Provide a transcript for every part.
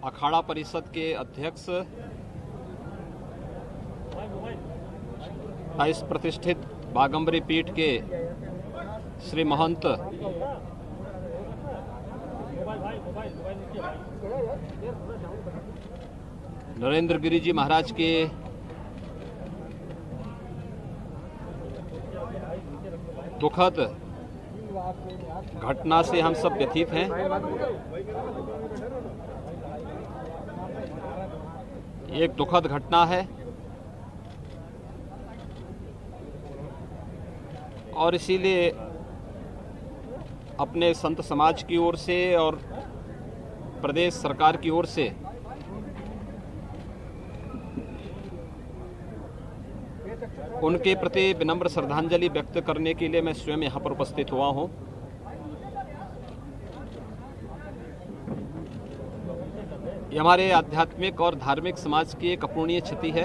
अखाड़ा परिषद के अध्यक्ष इस प्रतिष्ठित बागंबरी पीठ के श्री महंत नरेंद्र गिरी जी महाराज के दुखद घटना से हम सब व्यथित हैं। एक दुखद घटना है और इसीलिए अपने संत समाज की ओर से और प्रदेश सरकार की ओर से उनके प्रति विनम्र श्रद्धांजलि व्यक्त करने के लिए मैं स्वयं यहाँ पर उपस्थित हुआ हूँ। ये हमारे आध्यात्मिक और धार्मिक समाज की एक अपूरणीय क्षति है।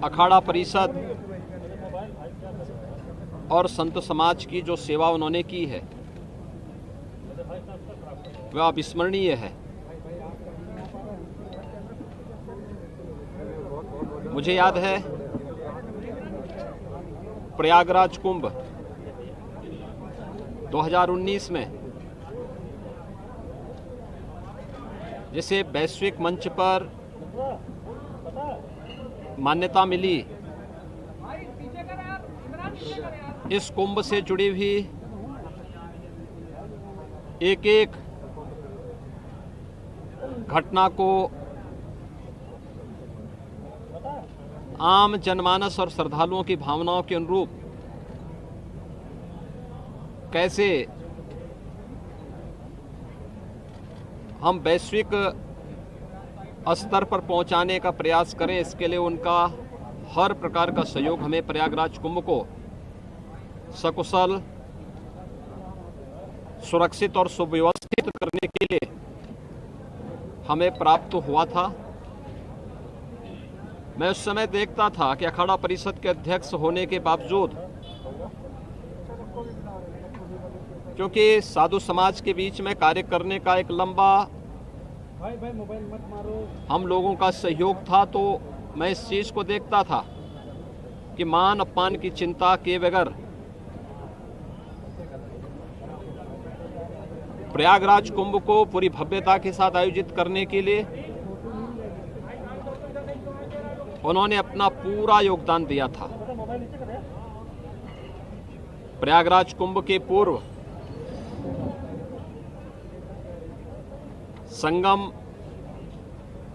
अखाड़ा परिषद और संत समाज की जो सेवा उन्होंने की है वह अविस्मरणीय है। मुझे याद है प्रयागराज कुंभ 2019 में जिसे वैश्विक मंच पर मान्यता मिली, इस कुंभ से जुड़ी हुई एक एक घटना को आम जनमानस और श्रद्धालुओं की भावनाओं के अनुरूप कैसे हम वैश्विक स्तर पर पहुंचाने का प्रयास करें, इसके लिए उनका हर प्रकार का सहयोग हमें प्रयागराज कुंभ को सकुशल, सुरक्षित और सुव्यवस्थित करने के लिए हमें प्राप्त हुआ था। मैं उस समय देखता था कि अखाड़ा परिषद के अध्यक्ष होने के बावजूद, क्योंकि साधु समाज के बीच में कार्य करने का एक लंबा हम लोगों का सहयोग था, तो मैं इस चीज को देखता था कि मान अपमान की चिंता किए बगैर प्रयागराज कुंभ को पूरी भव्यता के साथ आयोजित करने के लिए उन्होंने अपना पूरा योगदान दिया था। प्रयागराज कुंभ के पूर्व संगम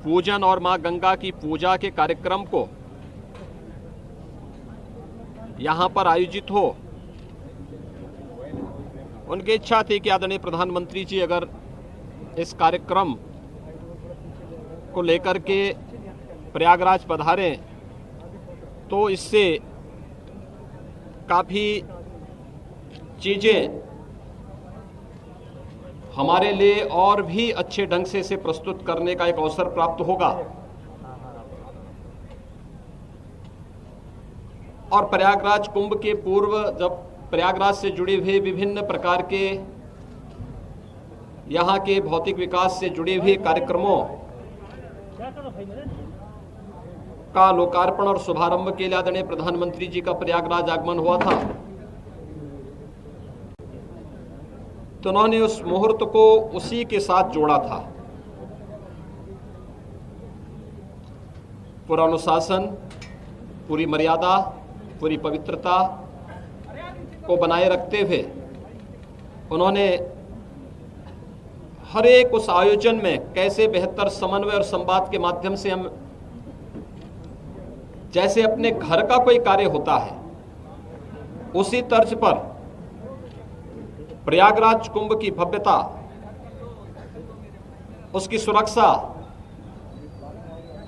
पूजन और मां गंगा की पूजा के कार्यक्रम को यहां पर आयोजित हो, उनकी इच्छा थी कि आदरणीय प्रधानमंत्री जी अगर इस कार्यक्रम को लेकर के प्रयागराज पधारें तो इससे काफी चीजें हमारे लिए और भी अच्छे ढंग से इसे प्रस्तुत करने का एक अवसर प्राप्त होगा। और प्रयागराज कुंभ के पूर्व जब प्रयागराज से जुड़े हुए विभिन्न प्रकार के यहाँ के भौतिक विकास से जुड़े हुए कार्यक्रमों का लोकार्पण और शुभारंभ के लिए आदरणीय प्रधानमंत्री जी का प्रयागराज आगमन हुआ था, तो उन्होंने उस मुहूर्त को उसी के साथ जोड़ा था। पूरा अनुशासन, पूरी मर्यादा, पूरी पवित्रता को बनाए रखते हुए उन्होंने हर एक उस आयोजन में कैसे बेहतर समन्वय और संवाद के माध्यम से हम जैसे अपने घर का कोई कार्य होता है उसी तर्ज पर प्रयागराज कुंभ की भव्यता, उसकी सुरक्षा,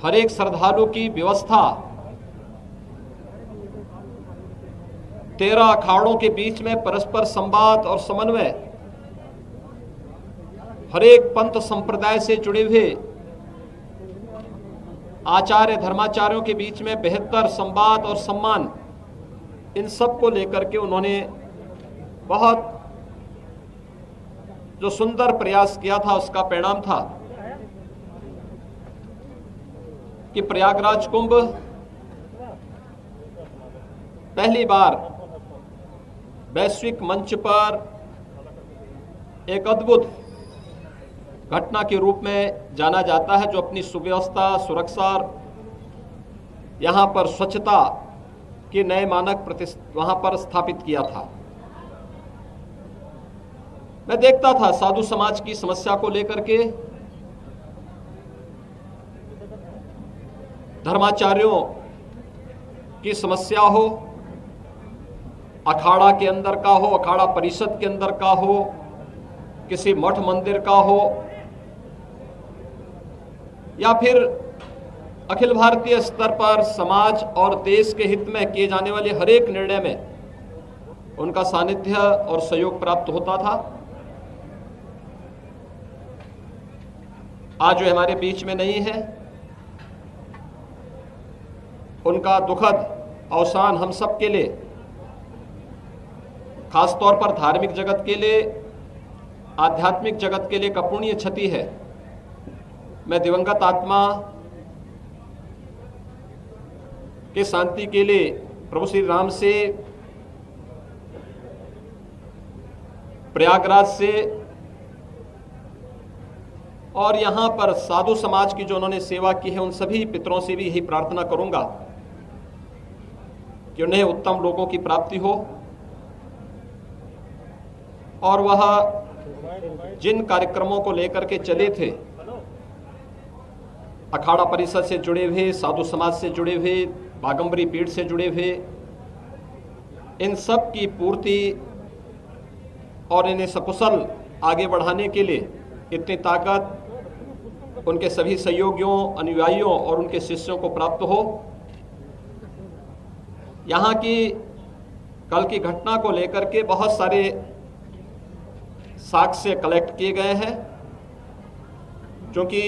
हर एक श्रद्धालु की व्यवस्था, 13 अखाड़ों के बीच में परस्पर संवाद और समन्वय, हर एक पंथ संप्रदाय से जुड़े हुए आचार्य धर्माचार्यों के बीच में बेहतर संवाद और सम्मान, इन सब को लेकर के उन्होंने बहुत जो सुंदर प्रयास किया था, उसका परिणाम था कि प्रयागराज कुंभ पहली बार वैश्विक मंच पर एक अद्भुत घटना के रूप में जाना जाता है, जो अपनी सुव्यवस्था, सुरक्षा, यहाँ पर स्वच्छता के नए मानक वहाँ पर स्थापित किया था। मैं देखता था साधु समाज की समस्या को लेकर के, धर्माचार्यों की समस्या हो, अखाड़ा के अंदर का हो, अखाड़ा परिषद के अंदर का हो, किसी मठ मंदिर का हो, या फिर अखिल भारतीय स्तर पर समाज और देश के हित में किए जाने वाले हर एक निर्णय में उनका सानिध्य और सहयोग प्राप्त होता था। आज वे हमारे बीच में नहीं है। उनका दुखद अवसान हम सब के लिए, खासतौर पर धार्मिक जगत के लिए, आध्यात्मिक जगत के लिए एक अपूर्णीय क्षति है। मैं दिवंगत आत्मा के शांति के लिए प्रभु श्री राम से, प्रयागराज से और यहाँ पर साधु समाज की जो उन्होंने सेवा की है, उन सभी पितरों से भी यही प्रार्थना करूंगा कि उन्हें उत्तम लोगों की प्राप्ति हो और वह जिन कार्यक्रमों को लेकर के चले थे, अखाड़ा परिषद से जुड़े हुए, साधु समाज से जुड़े हुए, बागंबरी पीठ से जुड़े हुए, इन सब की पूर्ति और इन्हें सकुशल आगे बढ़ाने के लिए इतनी ताकत उनके सभी सहयोगियों, अनुयायियों और उनके शिष्यों को प्राप्त हो। यहाँ की कल की घटना को लेकर के बहुत सारे साक्ष्य कलेक्ट किए गए हैं, क्योंकि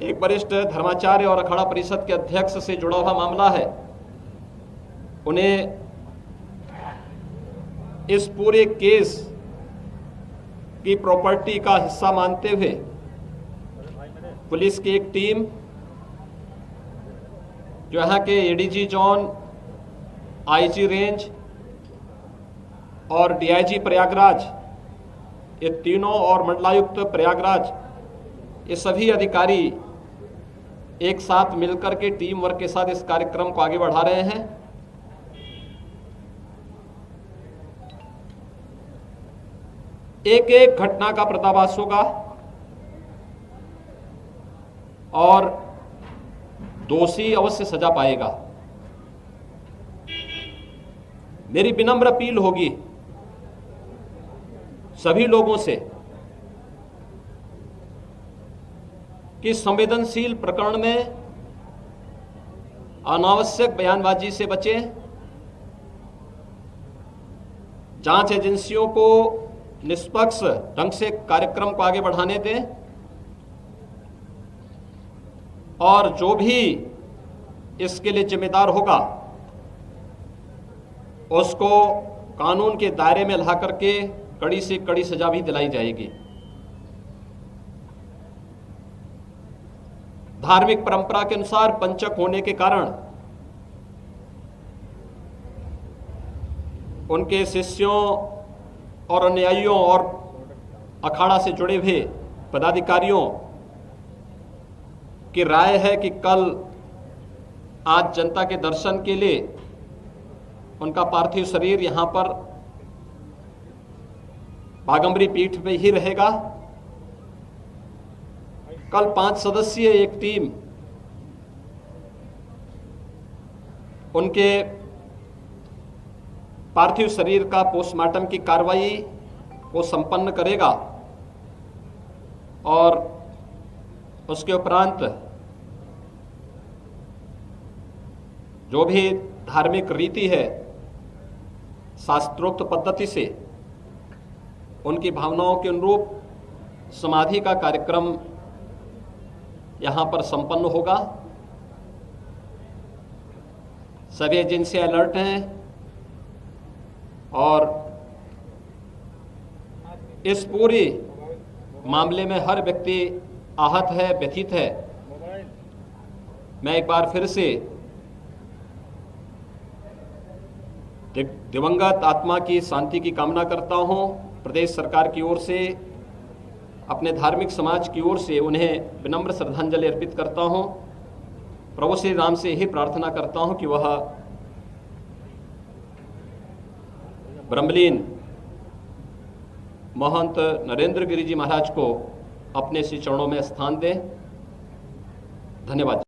एक वरिष्ठ धर्माचार्य और अखाड़ा परिषद के अध्यक्ष से जुड़ा हुआ मामला है। उन्हें इस पूरे केस की प्रॉपर्टी का हिस्सा मानते हुए पुलिस की एक टीम, जो यहाँ के एडीजी जोन, आईजी रेंज और डीआईजी प्रयागराज, ये तीनों, और मंडलायुक्त प्रयागराज, ये सभी अधिकारी एक साथ मिलकर के टीम वर्क के साथ इस कार्यक्रम को आगे बढ़ा रहे हैं। एक एक घटना का पर्दाफाश होगा और दोषी अवश्य सजा पाएगा। मेरी विनम्र अपील होगी सभी लोगों से कि संवेदनशील प्रकरण में अनावश्यक बयानबाजी से बचें, जांच एजेंसियों को निष्पक्ष ढंग से कार्यक्रम को आगे बढ़ाने दें और जो भी इसके लिए जिम्मेदार होगा उसको कानून के दायरे में ला करके कड़ी से कड़ी सजा भी दिलाई जाएगी। धार्मिक परंपरा के अनुसार पंचक होने के कारण उनके शिष्यों और अनुयायियों और अखाड़ा से जुड़े हुए पदाधिकारियों की राय है कि कल आज जनता के दर्शन के लिए उनका पार्थिव शरीर यहाँ पर बागंबरी पीठ में ही रहेगा। कल 5 सदस्यीय एक टीम उनके पार्थिव शरीर का पोस्टमार्टम की कार्रवाई को संपन्न करेगा और उसके उपरांत जो भी धार्मिक रीति है, शास्त्रोक्त पद्धति से उनकी भावनाओं के अनुरूप समाधि का कार्यक्रम यहाँ पर संपन्न होगा। सभी एजेंसियां अलर्ट हैं, और इस पूरी मामले में हर व्यक्ति आहत है, व्यथित है। मैं एक बार फिर से दिवंगत आत्मा की शांति की कामना करता हूं। प्रदेश सरकार की ओर से, अपने धार्मिक समाज की ओर से उन्हें विनम्र श्रद्धांजलि अर्पित करता हूं। प्रभु श्री राम से यही प्रार्थना करता हूं कि वह ब्रह्मलीन महंत नरेंद्र गिरि जी महाराज को अपने श्री चरणों में स्थान दें। धन्यवाद।